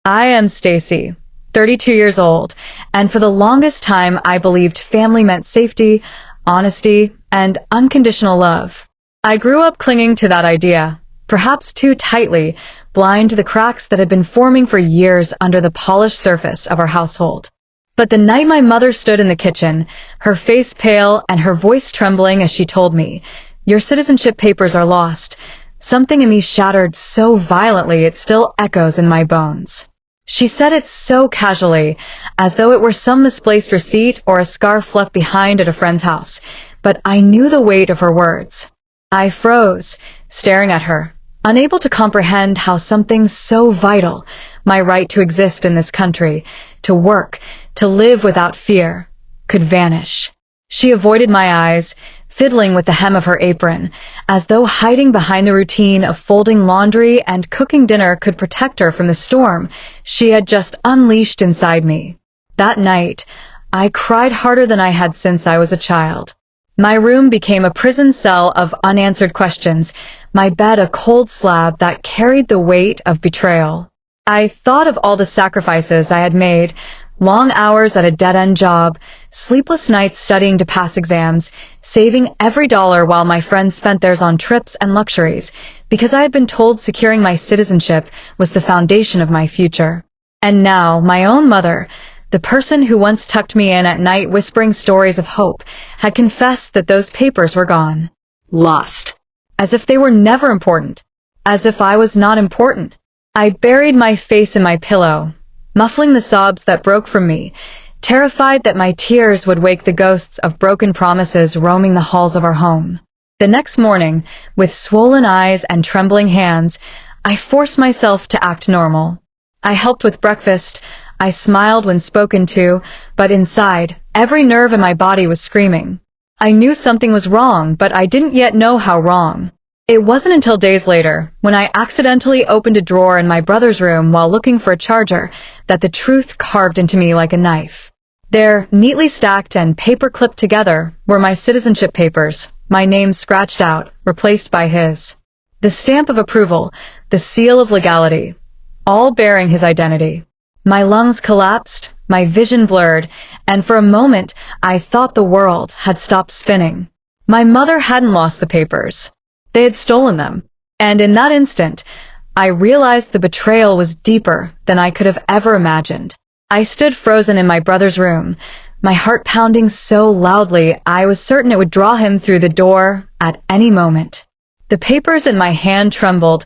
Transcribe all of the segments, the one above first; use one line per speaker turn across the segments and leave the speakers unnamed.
I am Stacie, 32 years old, and for the longest time I believed family meant safety, honesty, and unconditional love. I grew up clinging to that idea, perhaps too tightly, blind to the cracks that had been forming for years under the polished surface of our household. But the night my mother stood in the kitchen, her face pale and her voice trembling as she told me, "Your citizenship papers are lost," something in me shattered so violently it still echoes in my bones. She said it so casually, as though it were some misplaced receipt or a scarf left behind at a friend's house, but I knew the weight of her words. I froze, staring at her, unable to comprehend how something so vital, my right to exist in this country, to work, to live without fear, could vanish. She avoided my eyes, fiddling with the hem of her apron, as though hiding behind the routine of folding laundry and cooking dinner could protect her from the storm she had just unleashed inside me. That night, I cried harder than I had since I was a child. My room became a prison cell of unanswered questions, my bed a cold slab that carried the weight of betrayal. I thought of all the sacrifices I had made, long hours at a dead-end job, sleepless nights studying to pass exams, saving every dollar while my friends spent theirs on trips and luxuries, because I had been told securing my citizenship was the foundation of my future. And now, my own mother, the person who once tucked me in at night whispering stories of hope, had confessed that those papers were gone. Lost. As if they were never important. As if I was not important. I buried my face in my pillow, muffling the sobs that broke from me, terrified that my tears would wake the ghosts of broken promises roaming the halls of our home. The next morning, with swollen eyes and trembling hands, I forced myself to act normal. I helped with breakfast, I smiled when spoken to, but inside, every nerve in my body was screaming. I knew something was wrong, but I didn't yet know how wrong. It wasn't until days later, when I accidentally opened a drawer in my brother's room while looking for a charger, that the truth carved into me like a knife. There, neatly stacked and paper-clipped together, were my citizenship papers, my name scratched out, replaced by his. The stamp of approval, the seal of legality, all bearing his identity. My lungs collapsed, my vision blurred, and for a moment I thought the world had stopped spinning. My mother hadn't lost the papers. They had stolen them. And in that instant, I realized the betrayal was deeper than I could have ever imagined. I stood frozen in my brother's room, my heart pounding so loudly I was certain it would draw him through the door at any moment. The papers in my hand trembled,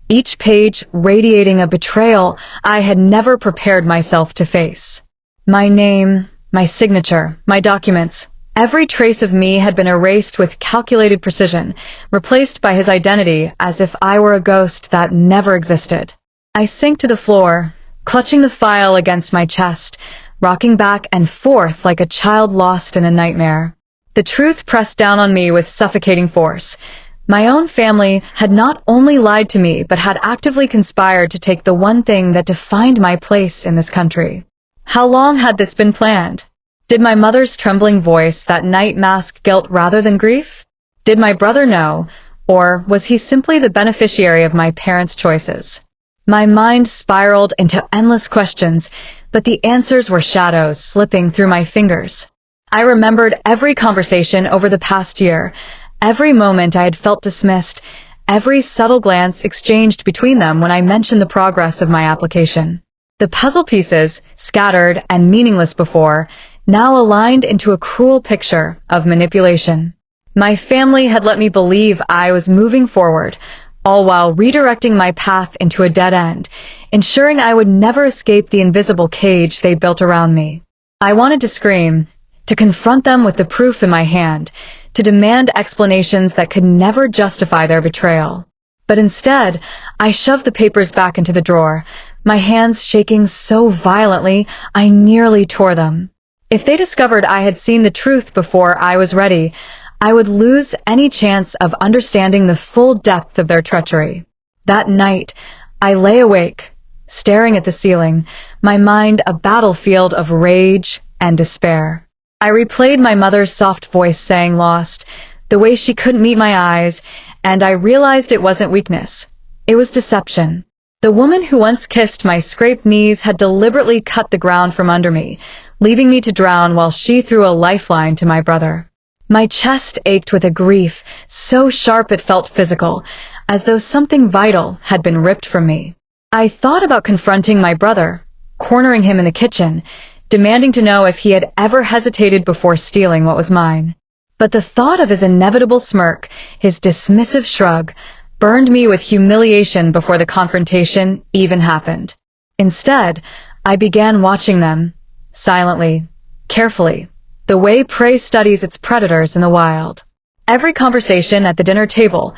each page radiating a betrayal I had never prepared myself to face. My name, my signature, my documents, every trace of me had been erased with calculated precision, replaced by his identity as if I were a ghost that never existed. I sank to the floor, clutching the file against my chest, rocking back and forth like a child lost in a nightmare. The truth pressed down on me with suffocating force. My own family had not only lied to me, but had actively conspired to take the one thing that defined my place in this country. How long had this been planned? Did my mother's trembling voice that night mask guilt rather than grief? Did my brother know, or was he simply the beneficiary of my parents' choices? My mind spiraled into endless questions, but the answers were shadows slipping through my fingers. I remembered every conversation over the past year, every moment I had felt dismissed, every subtle glance exchanged between them when I mentioned the progress of my application. The puzzle pieces, scattered and meaningless before, now aligned into a cruel picture of manipulation. My family had let me believe I was moving forward, all while redirecting my path into a dead end, ensuring I would never escape the invisible cage they built around me. I wanted to scream, to confront them with the proof in my hand, to demand explanations that could never justify their betrayal. But instead, I shoved the papers back into the drawer, my hands shaking so violently I nearly tore them. If they discovered I had seen the truth before I was ready, I would lose any chance of understanding the full depth of their treachery. That night, I lay awake, staring at the ceiling, my mind a battlefield of rage and despair. I replayed my mother's soft voice saying lost, the way she couldn't meet my eyes, and I realized it wasn't weakness. It was deception. The woman who once kissed my scraped knees had deliberately cut the ground from under me, leaving me to drown while she threw a lifeline to my brother. My chest ached with a grief so sharp it felt physical, as though something vital had been ripped from me. I thought about confronting my brother, cornering him in the kitchen, demanding to know if he had ever hesitated before stealing what was mine. But the thought of his inevitable smirk, his dismissive shrug, burned me with humiliation before the confrontation even happened. Instead, I began watching them, silently, carefully, the way prey studies its predators in the wild. Every conversation at the dinner table,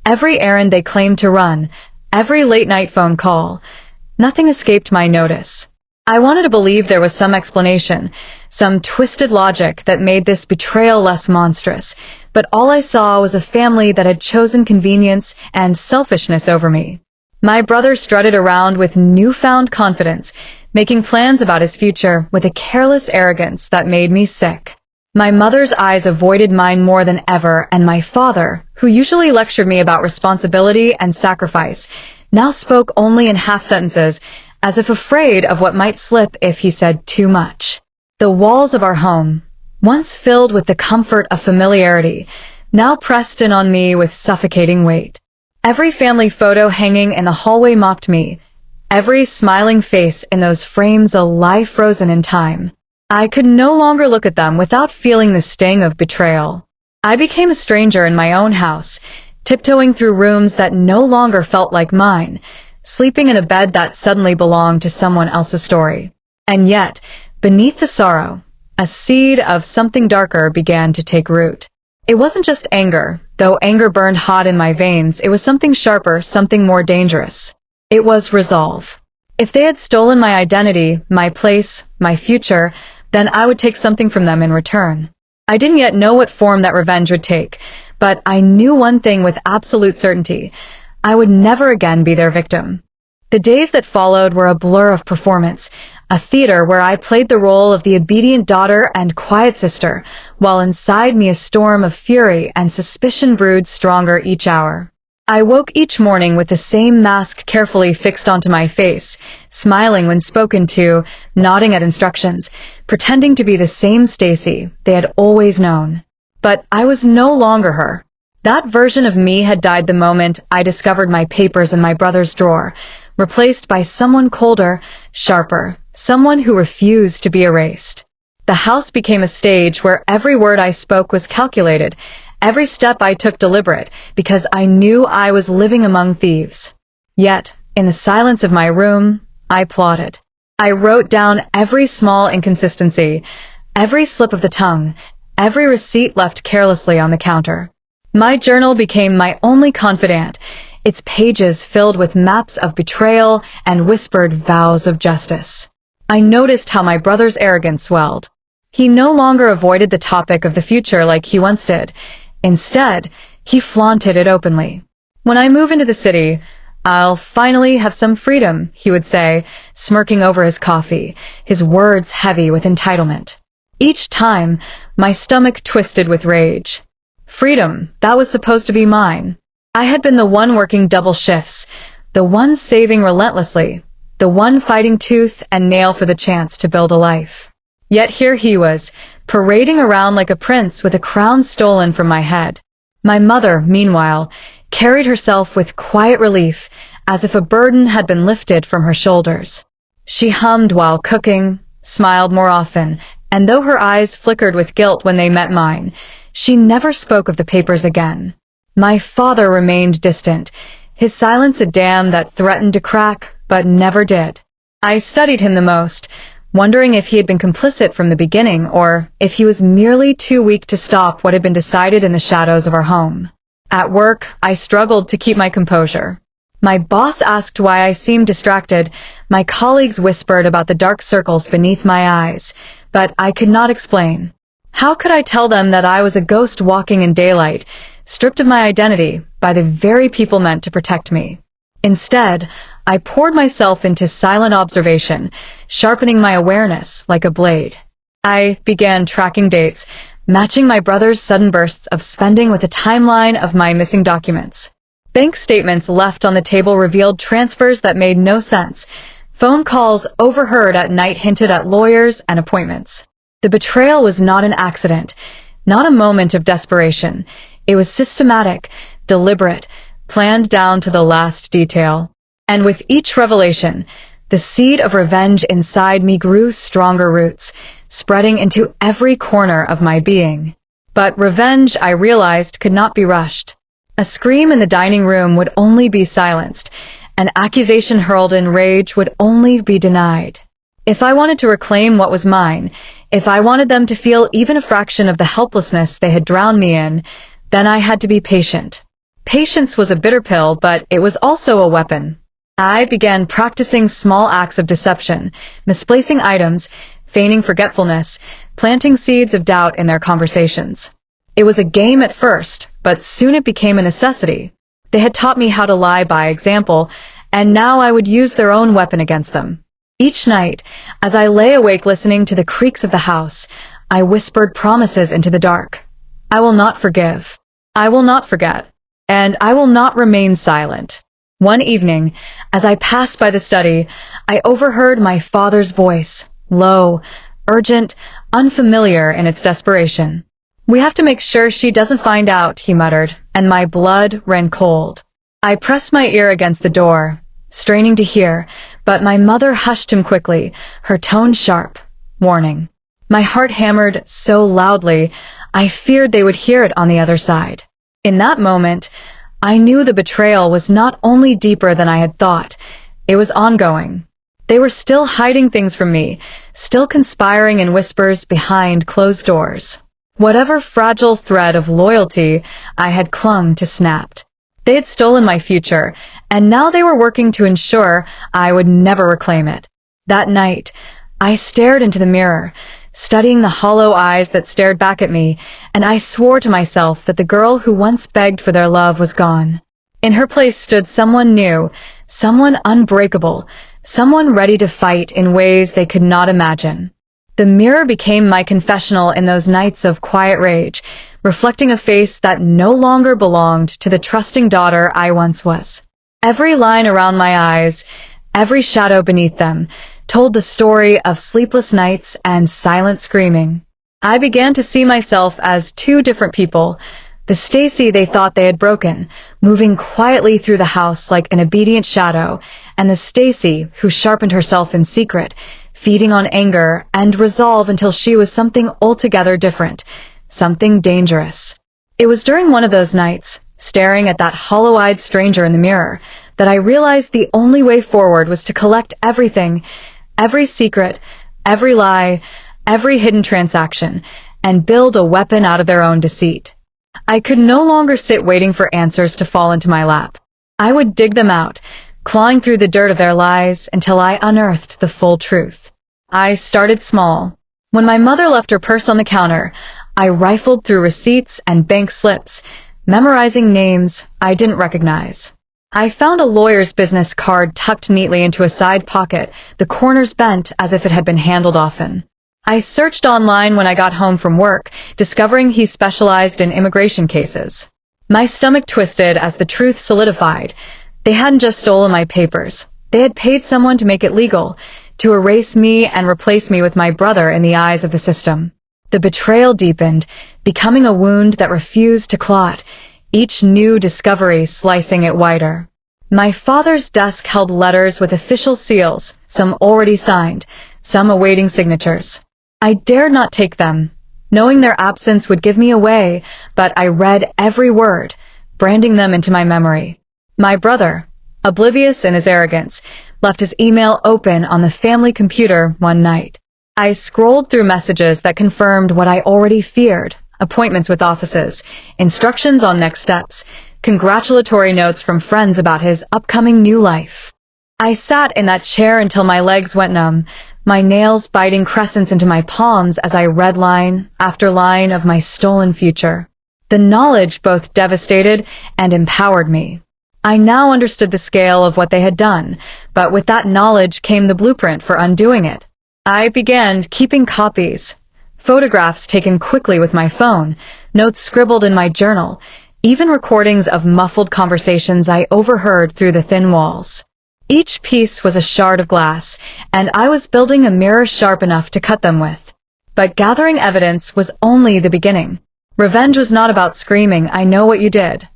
every errand they claimed to run, every late-night phone call, nothing escaped my notice. I wanted to believe there was some explanation, some twisted logic that made this betrayal less monstrous, but all I saw was a family that had chosen convenience and selfishness over me. My brother strutted around with newfound confidence, making plans about his future with a careless arrogance that made me sick. My mother's eyes avoided mine more than ever, and my father, who usually lectured me about responsibility and sacrifice, now spoke only in half-sentences, as if afraid of what might slip if he said too much. The walls of our home, once filled with the comfort of familiarity, now pressed in on me with suffocating weight. Every family photo hanging in the hallway mocked me, every smiling face in those frames a lie frozen in time. I could no longer look at them without feeling the sting of betrayal. I became a stranger in my own house, tiptoeing through rooms that no longer felt like mine, sleeping in a bed that suddenly belonged to someone else's story. And yet, beneath the sorrow, a seed of something darker began to take root. It wasn't just anger, though anger burned hot in my veins. It was something sharper, something more dangerous. It was resolve. If they had stolen my identity, my place, my future, then I would take something from them in return. I didn't yet know what form that revenge would take, but I knew one thing with absolute certainty. I would never again be their victim. The days that followed were a blur of performance, a theater where I played the role of the obedient daughter and quiet sister, while inside me a storm of fury and suspicion brewed stronger each hour. I woke each morning with the same mask carefully fixed onto my face, smiling when spoken to, nodding at instructions, pretending to be the same Stacie they had always known. But I was no longer her. That version of me had died the moment I discovered my papers in my brother's drawer, replaced by someone colder, sharper, someone who refused to be erased. The house became a stage where every word I spoke was calculated, every step I took deliberate, because I knew I was living among thieves. Yet, in the silence of my room, I plotted. I wrote down every small inconsistency, every slip of the tongue, every receipt left carelessly on the counter. My journal became my only confidant, its pages filled with maps of betrayal and whispered vows of justice. I noticed how my brother's arrogance swelled. He no longer avoided the topic of the future like he once did. Instead, he flaunted it openly. "When I move into the city, I'll finally have some freedom," he would say, smirking over his coffee, his words heavy with entitlement. Each time, my stomach twisted with rage. Freedom, that was supposed to be mine. I had been the one working double shifts, the one saving relentlessly, the one fighting tooth and nail for the chance to build a life. Yet here he was, parading around like a prince with a crown stolen from my head. My mother, meanwhile, carried herself with quiet relief, as if a burden had been lifted from her shoulders. She hummed while cooking, smiled more often, and though her eyes flickered with guilt when they met mine, she never spoke of the papers again. My father remained distant, his silence a dam that threatened to crack, but never did. I studied him the most, wondering if he had been complicit from the beginning, or if he was merely too weak to stop what had been decided in the shadows of our home. At work, I struggled to keep my composure. My boss asked why I seemed distracted, my colleagues whispered about the dark circles beneath my eyes, but I could not explain. How could I tell them that I was a ghost walking in daylight, stripped of my identity by the very people meant to protect me? Instead, I poured myself into silent observation, sharpening my awareness like a blade. I began tracking dates, matching my brother's sudden bursts of spending with a timeline of my missing documents. Bank statements left on the table revealed transfers that made no sense. Phone calls overheard at night hinted at lawyers and appointments. The betrayal was not an accident, not a moment of desperation. It was systematic, deliberate, planned down to the last detail. And with each revelation, the seed of revenge inside me grew stronger roots, spreading into every corner of my being. But revenge, I realized, could not be rushed. A scream in the dining room would only be silenced. An accusation hurled in rage would only be denied. If I wanted to reclaim what was mine, if I wanted them to feel even a fraction of the helplessness they had drowned me in, then I had to be patient. Patience was a bitter pill, but it was also a weapon. I began practicing small acts of deception, misplacing items, feigning forgetfulness, planting seeds of doubt in their conversations. It was a game at first, but soon it became a necessity. They had taught me how to lie by example, and now I would use their own weapon against them. Each night, as I lay awake listening to the creaks of the house, I whispered promises into the dark. I will not forgive. I will not forget. And I will not remain silent. One evening, as I passed by the study, I overheard my father's voice, low, urgent, unfamiliar in its desperation. "We have to make sure she doesn't find out," he muttered, and my blood ran cold. I pressed my ear against the door, straining to hear, but my mother hushed him quickly, her tone sharp, warning. My heart hammered so loudly, I feared they would hear it on the other side. In that moment, I knew the betrayal was not only deeper than I had thought, it was ongoing. They were still hiding things from me, still conspiring in whispers behind closed doors. Whatever fragile thread of loyalty I had clung to snapped. They had stolen my future, and now they were working to ensure I would never reclaim it. That night, I stared into the mirror, studying the hollow eyes that stared back at me, and I swore to myself that the girl who once begged for their love was gone. In her place stood someone new, someone unbreakable, someone ready to fight in ways they could not imagine. The mirror became my confessional in those nights of quiet rage, reflecting a face that no longer belonged to the trusting daughter I once was. Every line around my eyes, every shadow beneath them, told the story of sleepless nights and silent screaming. I began to see myself as two different people, the Stacie they thought they had broken, moving quietly through the house like an obedient shadow, and the Stacie who sharpened herself in secret, feeding on anger and resolve until she was something altogether different, something dangerous. It was during one of those nights, staring at that hollow-eyed stranger in the mirror, that I realized the only way forward was to collect everything, every secret, every lie, every hidden transaction, and build a weapon out of their own deceit. I could no longer sit waiting for answers to fall into my lap. I would dig them out, clawing through the dirt of their lies until I unearthed the full truth. I started small. When my mother left her purse on the counter, I rifled through receipts and bank slips, memorizing names I didn't recognize. I found a lawyer's business card tucked neatly into a side pocket, the corners bent as if it had been handled often. I searched online when I got home from work, discovering he specialized in immigration cases. My stomach twisted as the truth solidified. They hadn't just stolen my papers. They had paid someone to make it legal, to erase me and replace me with my brother in the eyes of the system. The betrayal deepened, becoming a wound that refused to clot, each new discovery slicing it wider. My father's desk held letters with official seals, some already signed, some awaiting signatures. I dared not take them, knowing their absence would give me away, but I read every word, branding them into my memory. My brother, oblivious in his arrogance, left his email open on the family computer one night. I scrolled through messages that confirmed what I already feared: appointments with offices, instructions on next steps, congratulatory notes from friends about his upcoming new life. I sat in that chair until my legs went numb, my nails biting crescents into my palms as I read line after line of my stolen future. The knowledge both devastated and empowered me. I now understood the scale of what they had done, but with that knowledge came the blueprint for undoing it. I began keeping copies, photographs taken quickly with my phone, notes scribbled in my journal, even recordings of muffled conversations I overheard through the thin walls. Each piece was a shard of glass, and I was building a mirror sharp enough to cut them with. But gathering evidence was only the beginning. Revenge was not about screaming, "I know what you did."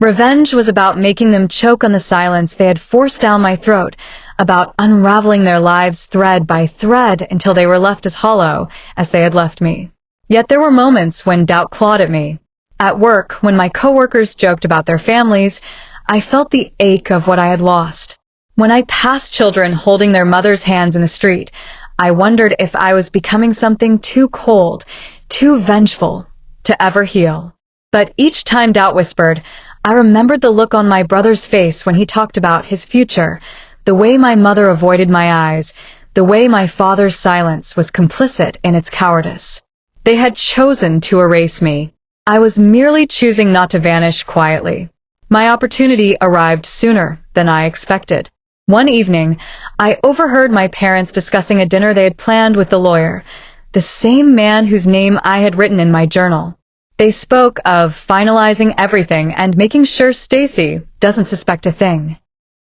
Revenge was about making them choke on the silence they had forced down my throat, about unraveling their lives thread by thread until they were left as hollow as they had left me. Yet there were moments when doubt clawed at me. At work, when my coworkers joked about their families, I felt the ache of what I had lost. When I passed children holding their mothers' hands in the street, I wondered if I was becoming something too cold, too vengeful, to ever heal. But each time doubt whispered, I remembered the look on my brother's face when he talked about his future, the way my mother avoided my eyes, the way my father's silence was complicit in its cowardice. They had chosen to erase me. I was merely choosing not to vanish quietly. My opportunity arrived sooner than I expected. One evening, I overheard my parents discussing a dinner they had planned with the lawyer, the same man whose name I had written in my journal. They spoke of finalizing everything and making sure Stacie doesn't suspect a thing.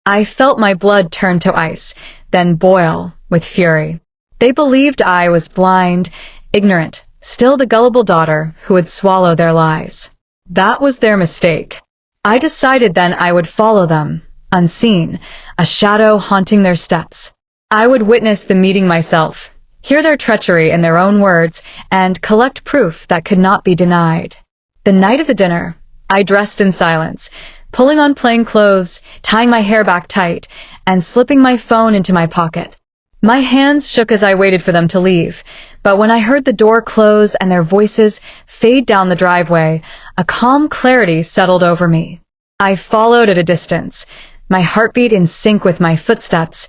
I felt my blood turn to ice, then boil with fury. They believed I was blind, ignorant, still the gullible daughter who would swallow their lies. That was their mistake. I decided then I would follow them, unseen, a shadow haunting their steps. I would witness the meeting myself, hear their treachery in their own words, and collect proof that could not be denied. The night of the dinner, I dressed in silence, pulling on plain clothes, tying my hair back tight, and slipping my phone into my pocket. My hands shook as I waited for them to leave, but when I heard the door close and their voices fade down the driveway, a calm clarity settled over me. I followed at a distance, my heartbeat in sync with my footsteps,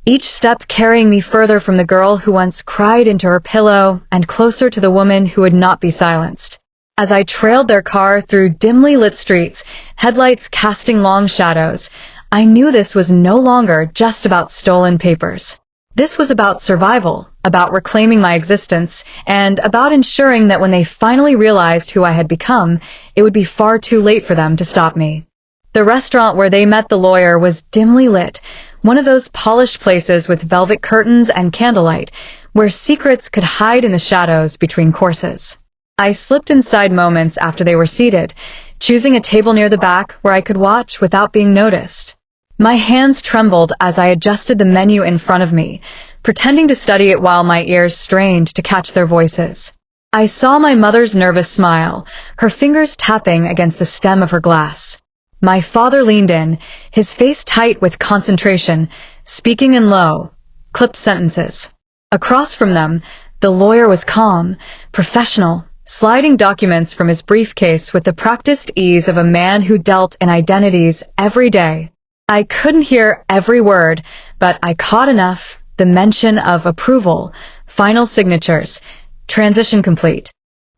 each step carrying me further from the girl who once cried into her pillow and closer to the woman who would not be silenced. As I trailed their car through dimly lit streets, headlights casting long shadows, I knew this was no longer just about stolen papers. This was about survival, about reclaiming my existence, and about ensuring that when they finally realized who I had become, it would be far too late for them to stop me. The restaurant where they met the lawyer was dimly lit, one of those polished places with velvet curtains and candlelight, where secrets could hide in the shadows between courses. I slipped inside moments after they were seated, choosing a table near the back where I could watch without being noticed. My hands trembled as I adjusted the menu in front of me, pretending to study it while my ears strained to catch their voices. I saw my mother's nervous smile, her fingers tapping against the stem of her glass. My father leaned in, his face tight with concentration, speaking in low, clipped sentences. Across from them, the lawyer was calm, professional, sliding documents from his briefcase with the practiced ease of a man who dealt in identities every day. I couldn't hear every word, but I caught enough, the mention of approval, final signatures, transition complete.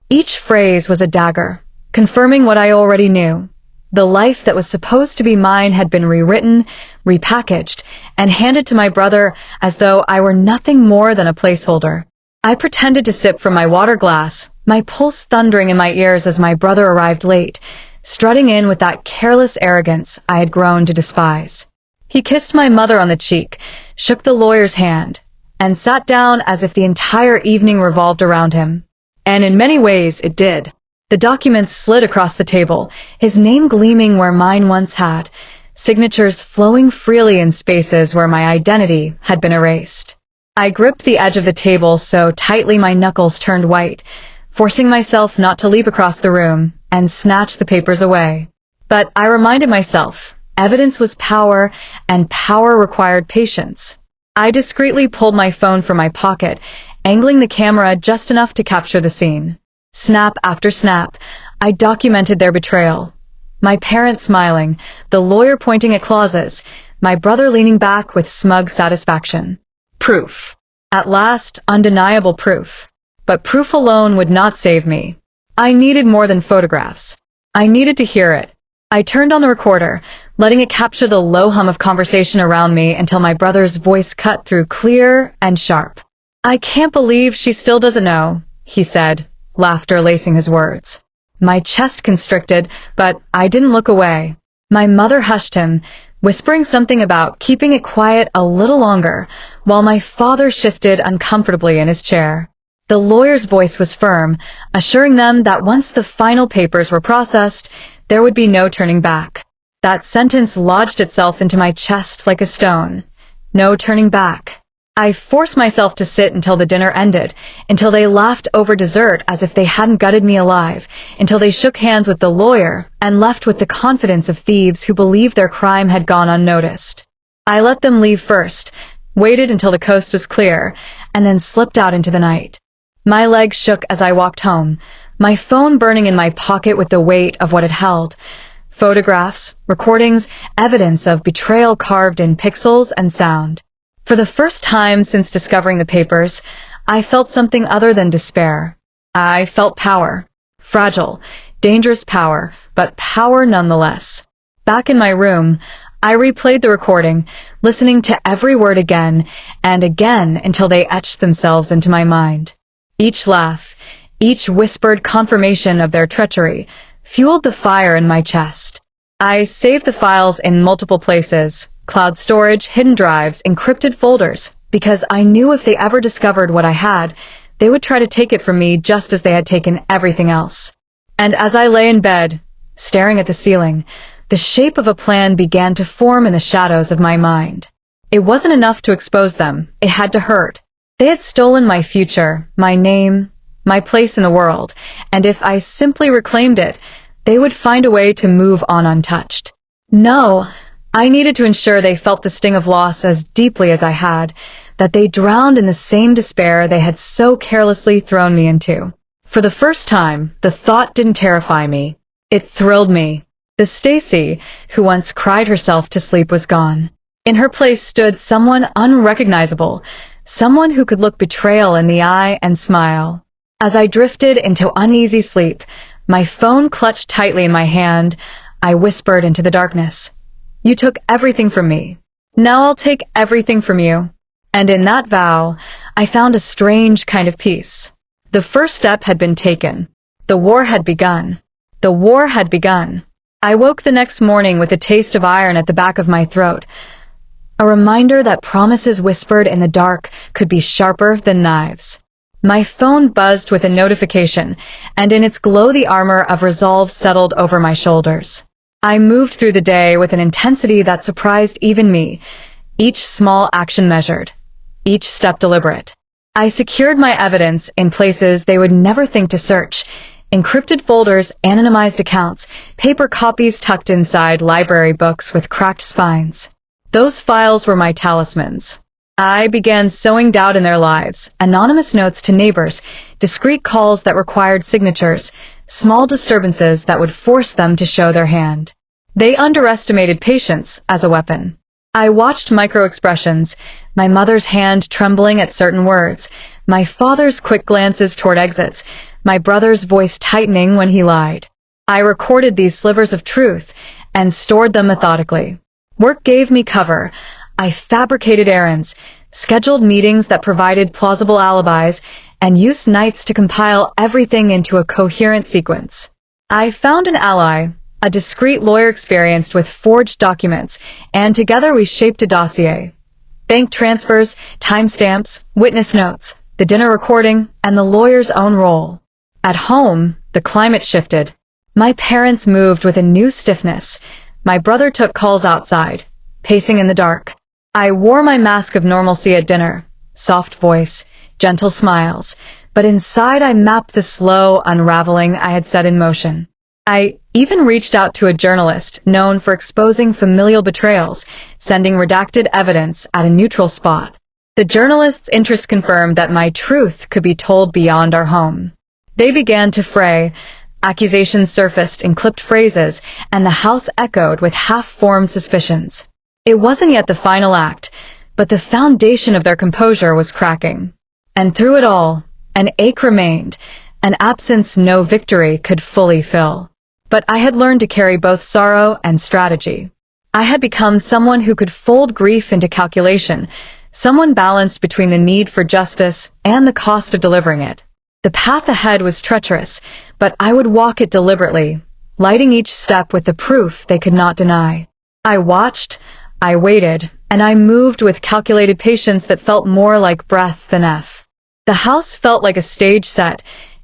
Each phrase was a dagger, confirming what I already knew. The life that was supposed to be mine had been rewritten, repackaged, and handed to my brother as though I were nothing more than a placeholder. I pretended to sip from my water glass, my pulse thundering in my ears as my brother arrived late, strutting in with that careless arrogance I had grown to despise. He kissed my mother on the cheek, shook the lawyer's hand, and sat down as if the entire evening revolved around him. And in many ways it did. The documents slid across the table, his name gleaming where mine once had, signatures flowing freely in spaces where my identity had been erased. I gripped the edge of the table so tightly my knuckles turned white, forcing myself not to leap across the room and snatch the papers away. But I reminded myself, evidence was power, and power required patience. I discreetly pulled my phone from my pocket, angling the camera just enough to capture the scene. Snap after snap, I documented their betrayal. My parents smiling, the lawyer pointing at clauses, my brother leaning back with smug satisfaction. Proof. At last, undeniable proof. But proof alone would not save me. I needed more than photographs. I needed to hear it. I turned on the recorder, letting it capture the low hum of conversation around me until my brother's voice cut through clear and sharp. I can't believe she still doesn't know, he said, laughter lacing his words. My chest constricted, but I didn't look away. My mother hushed him, whispering something about keeping it quiet a little longer, while my father shifted uncomfortably in his chair. The lawyer's voice was firm, assuring them that once the final papers were processed, there would be no turning back. That sentence lodged itself into my chest like a stone. No turning back. I forced myself to sit until the dinner ended, until they laughed over dessert as if they hadn't gutted me alive, until they shook hands with the lawyer and left with the confidence of thieves who believed their crime had gone unnoticed. I let them leave first, waited until the coast was clear, and then slipped out into the night. My legs shook as I walked home, my phone burning in my pocket with the weight of what it held. Photographs, recordings, evidence of betrayal carved in pixels and sound. For the first time since discovering the papers, I felt something other than despair. I felt power. Fragile, dangerous power, but power nonetheless. Back in my room, I replayed the recording, listening to every word again and again until they etched themselves into my mind. Each laugh, each whispered confirmation of their treachery, fueled the fire in my chest. I saved the files in multiple places, cloud storage, hidden drives, encrypted folders, because I knew if they ever discovered what I had, they would try to take it from me just as they had taken everything else. And as I lay in bed, staring at the ceiling, the shape of a plan began to form in the shadows of my mind. It wasn't enough to expose them, it had to hurt. They had stolen my future, my name, my place in the world, and if I simply reclaimed it, they would find a way to move on untouched. No, I needed to ensure they felt the sting of loss as deeply as I had, that they drowned in the same despair they had so carelessly thrown me into. For the first time, the thought didn't terrify me. It thrilled me. The Stacie, who once cried herself to sleep, was gone. In her place stood someone unrecognizable, someone who could look betrayal in the eye and smile. As I drifted into uneasy sleep, my phone clutched tightly in my hand, I whispered into the darkness. You took everything from me. Now I'll take everything from you. And in that vow, I found a strange kind of peace. The first step had been taken. The war had begun. The war had begun. I woke the next morning with a taste of iron at the back of my throat, a reminder that promises whispered in the dark could be sharper than knives. My phone buzzed with a notification, and in its glow the armor of resolve settled over my shoulders. I moved through the day with an intensity that surprised even me, each small action measured, each step deliberate. I secured my evidence in places they would never think to search, encrypted folders, anonymized accounts, paper copies tucked inside library books with cracked spines. Those files were my talismans. I began sowing doubt in their lives, anonymous notes to neighbors, discreet calls that required signatures, small disturbances that would force them to show their hand. They underestimated patience as a weapon. I watched micro-expressions, my mother's hand trembling at certain words, my father's quick glances toward exits, my brother's voice tightening when he lied. I recorded these slivers of truth and stored them methodically. Work gave me cover. I fabricated errands, scheduled meetings that provided plausible alibis, and used nights to compile everything into a coherent sequence. I found an ally, a discreet lawyer experienced with forged documents, and together we shaped a dossier. Bank transfers, timestamps, witness notes, the dinner recording, and the lawyer's own role. At home, the climate shifted. My parents moved with a new stiffness. My brother took calls outside, pacing in the dark. I wore my mask of normalcy at dinner, soft voice, gentle smiles, but inside I mapped the slow unraveling I had set in motion. I even reached out to a journalist known for exposing familial betrayals, sending redacted evidence at a neutral spot. The journalist's interest confirmed that my truth could be told beyond our home. They began to fray. Accusations surfaced in clipped phrases, and the house echoed with half-formed suspicions. It wasn't yet the final act, but the foundation of their composure was cracking. And through it all, an ache remained, an absence no victory could fully fill. But I had learned to carry both sorrow and strategy. I had become someone who could fold grief into calculation, someone balanced between the need for justice and the cost of delivering it. The path ahead was treacherous, but I would walk it deliberately, lighting each step with the proof they could not deny. I watched, I waited, and I moved with calculated patience that felt more like breath than effort. The house felt like a stage set,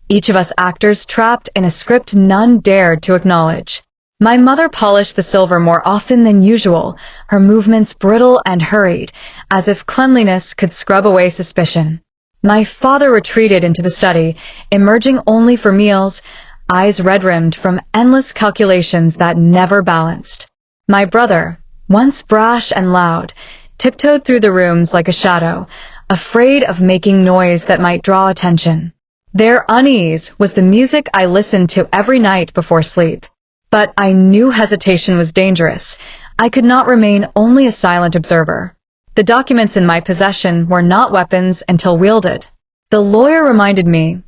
each of us actors trapped in a script none dared to acknowledge. My mother polished the silver more often than usual, her movements brittle and hurried, as if cleanliness could scrub away suspicion. My father retreated into the study, emerging only for meals, eyes red-rimmed from endless calculations that never balanced. My brother, once brash and loud, tiptoed through the rooms like a shadow, afraid of making noise that might draw attention. Their unease was the music I listened to every night before sleep. But I knew hesitation was dangerous. I could not remain only a silent observer. The documents in my possession were not weapons until wielded. The lawyer reminded me,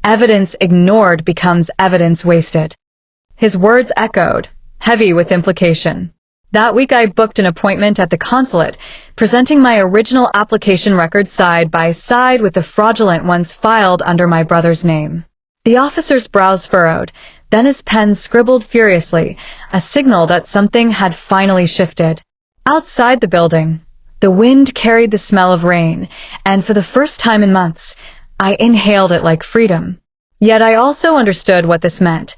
evidence ignored becomes evidence wasted. His words echoed, heavy with implication. That week I booked an appointment at the consulate, presenting my original application record side by side with the fraudulent ones filed under my brother's name. The officer's brows furrowed, then his pen scribbled furiously, a signal that something had finally shifted. Outside the building, the wind carried the smell of rain, and for the first time in months, I inhaled it like freedom. Yet I also understood what this meant.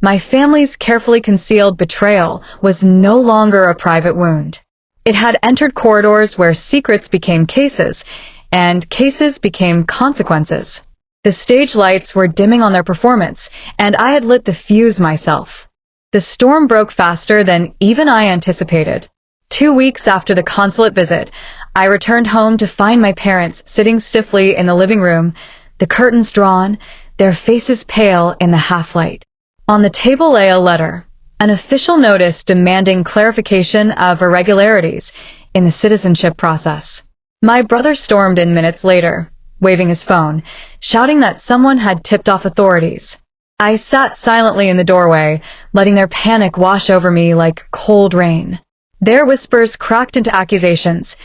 My family's carefully concealed betrayal was no longer a private wound. It had entered corridors where secrets became cases, and cases became consequences. The stage lights were dimming on their performance, and I had lit the fuse myself. The storm broke faster than even I anticipated. 2 weeks after the consulate visit, I returned home to find my parents sitting stiffly in the living room, the curtains drawn, their faces pale in the half-light. On the table lay a letter, an official notice demanding clarification of irregularities in the citizenship process. My brother stormed in minutes later, waving his phone, shouting that someone had tipped off authorities. I sat silently in the doorway, letting their panic wash over me like cold rain. Their whispers cracked into accusations.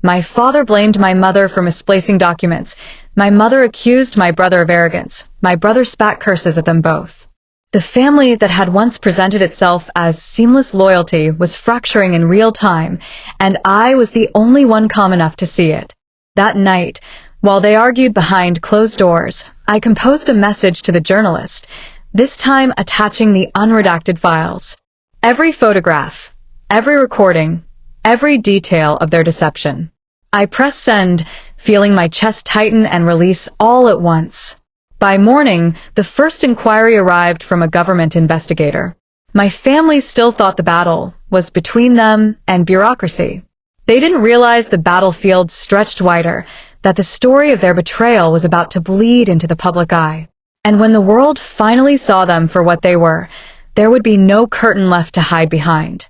My father blamed my mother for misplacing documents. My mother accused my brother of arrogance. My brother spat curses at them both. The family that had once presented itself as seamless loyalty was fracturing in real time, and I was the only one calm enough to see it. That night, while they argued behind closed doors, I composed a message to the journalist, this time attaching the unredacted files. Every photograph, every recording, every detail of their deception. I pressed send, feeling my chest tighten and release all at once. By morning, the first inquiry arrived from a government investigator. My family still thought the battle was between them and bureaucracy. They didn't realize the battlefield stretched wider, that the story of their betrayal was about to bleed into the public eye. And when the world finally saw them for what they were, there would be no curtain left to hide behind.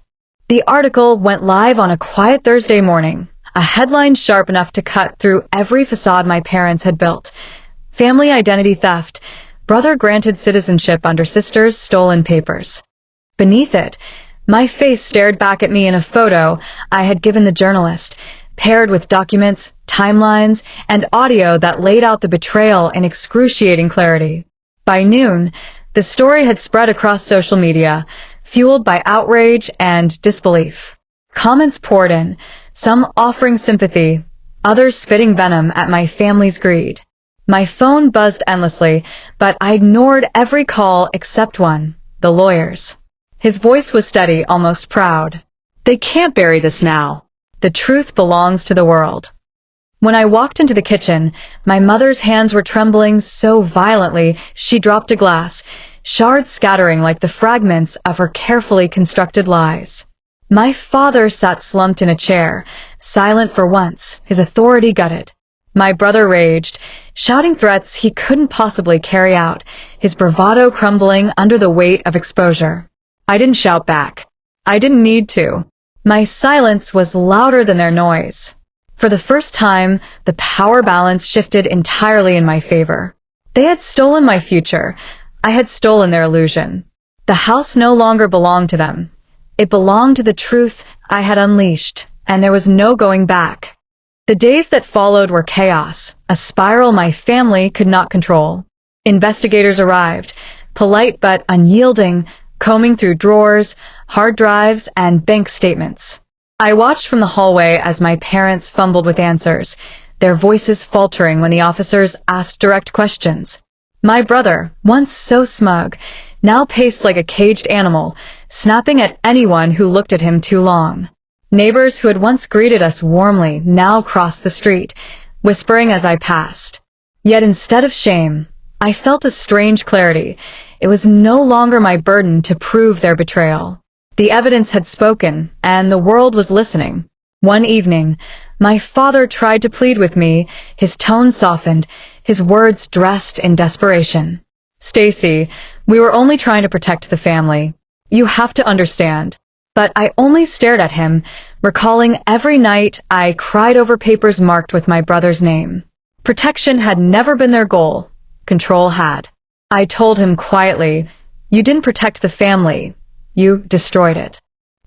The article went live on a quiet Thursday morning, a headline sharp enough to cut through every facade my parents had built. Family identity theft, brother granted citizenship under sister's stolen papers. Beneath it, my face stared back at me in a photo I had given the journalist, paired with documents, timelines, and audio that laid out the betrayal in excruciating clarity. By noon, the story had spread across social media, fueled by outrage and disbelief. Comments poured in, some offering sympathy, others spitting venom at my family's greed. My phone buzzed endlessly, but I ignored every call except one, the lawyer's. His voice was steady, almost proud. They can't bury this now. The truth belongs to the world. When I walked into the kitchen, my mother's hands were trembling so violently she dropped a glass, shards scattering like the fragments of her carefully constructed lies. My father sat slumped in a chair, silent for once, his authority gutted. My brother raged, shouting threats he couldn't possibly carry out, his bravado crumbling under the weight of exposure. I didn't shout back. I didn't need to. My silence was louder than their noise. For the first time, the power balance shifted entirely in my favor. They had stolen my future. I had stolen their illusion. The house no longer belonged to them. It belonged to the truth I had unleashed, and there was no going back. The days that followed were chaos, a spiral my family could not control. Investigators arrived, polite but unyielding, combing through drawers, hard drives, and bank statements. I watched from the hallway as my parents fumbled with answers, their voices faltering when the officers asked direct questions. My brother, once so smug, now paced like a caged animal, snapping at anyone who looked at him too long. Neighbors who had once greeted us warmly now crossed the street, whispering as I passed. Yet instead of shame, I felt a strange clarity. It was no longer my burden to prove their betrayal. The evidence had spoken, and the world was listening. One evening, my father tried to plead with me, his tone softened, his words dressed in desperation. "Stacie, we were only trying to protect the family. You have to understand." But I only stared at him, recalling every night I cried over papers marked with my brother's name. Protection had never been their goal. Control had. I told him quietly, "You didn't protect the family. You destroyed it."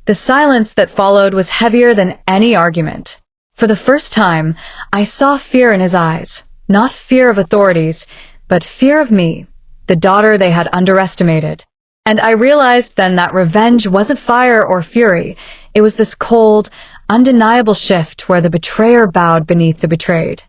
The silence that followed was heavier than any argument. For the first time, I saw fear in his eyes, not fear of authorities, but fear of me, the daughter they had underestimated. And I realized then that revenge wasn't fire or fury. It was this cold, undeniable shift where the betrayer bowed beneath the betrayed.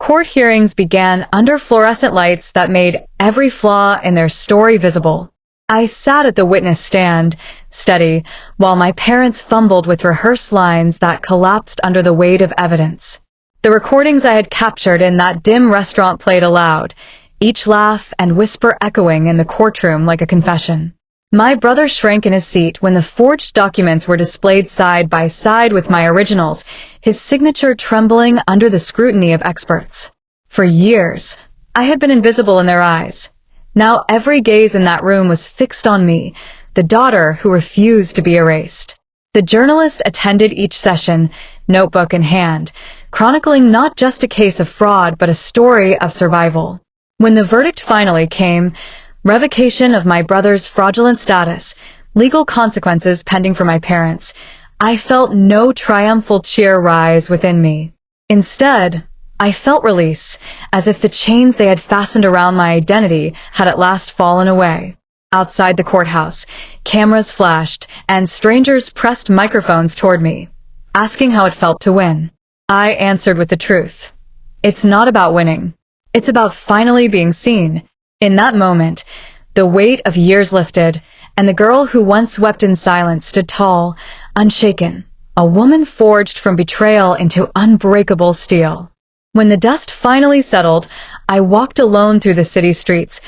Court hearings began under fluorescent lights that made every flaw in their story visible. I sat at the witness stand, steady, while my parents fumbled with rehearsed lines that collapsed under the weight of evidence. The recordings I had captured in that dim restaurant played aloud, each laugh and whisper echoing in the courtroom like a confession. My brother shrank in his seat when the forged documents were displayed side by side with my originals, his signature trembling under the scrutiny of experts. For years, I had been invisible in their eyes. Now every gaze in that room was fixed on me, the daughter who refused to be erased. The journalist attended each session, notebook in hand, chronicling not just a case of fraud but a story of survival. When the verdict finally came, revocation of my brother's fraudulent status, legal consequences pending for my parents, I felt no triumphal cheer rise within me. Instead, I felt release, as if the chains they had fastened around my identity had at last fallen away. Outside the courthouse, cameras flashed, and strangers pressed microphones toward me, asking how it felt to win. I answered with the truth. It's not about winning. It's about finally being seen. In that moment, the weight of years lifted, and the girl who once wept in silence stood tall, unshaken, a woman forged from betrayal into unbreakable steel. When the dust finally settled, I walked alone through the city streets,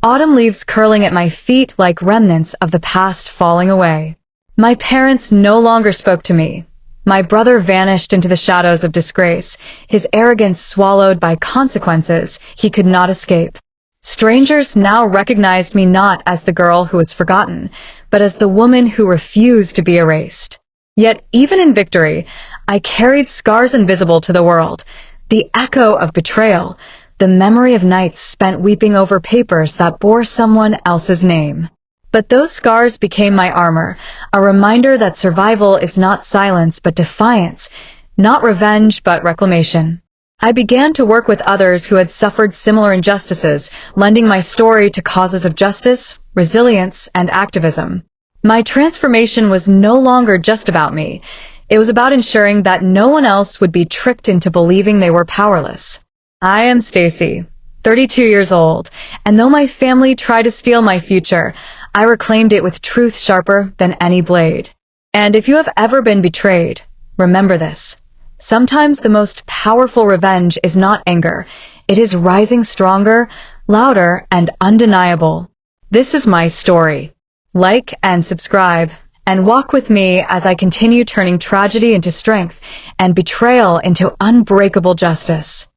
autumn leaves curling at my feet like remnants of the past falling away. My parents no longer spoke to me. My brother vanished into the shadows of disgrace, his arrogance swallowed by consequences he could not escape. Strangers now recognized me not as the girl who was forgotten, but as the woman who refused to be erased. Yet even in victory, I carried scars invisible to the world, the echo of betrayal, the memory of nights spent weeping over papers that bore someone else's name. But those scars became my armor, a reminder that survival is not silence but defiance, not revenge but reclamation. I began to work with others who had suffered similar injustices, lending my story to causes of justice, resilience, and activism. My transformation was no longer just about me. It was about ensuring that no one else would be tricked into believing they were powerless. I am Stacie, 32 years old, and though my family tried to steal my future, I reclaimed it with truth sharper than any blade. And if you have ever been betrayed, remember this. Sometimes the most powerful revenge is not anger. It is rising stronger, louder, and undeniable. This is my story. Like and subscribe, and walk with me as I continue turning tragedy into strength and betrayal into unbreakable justice.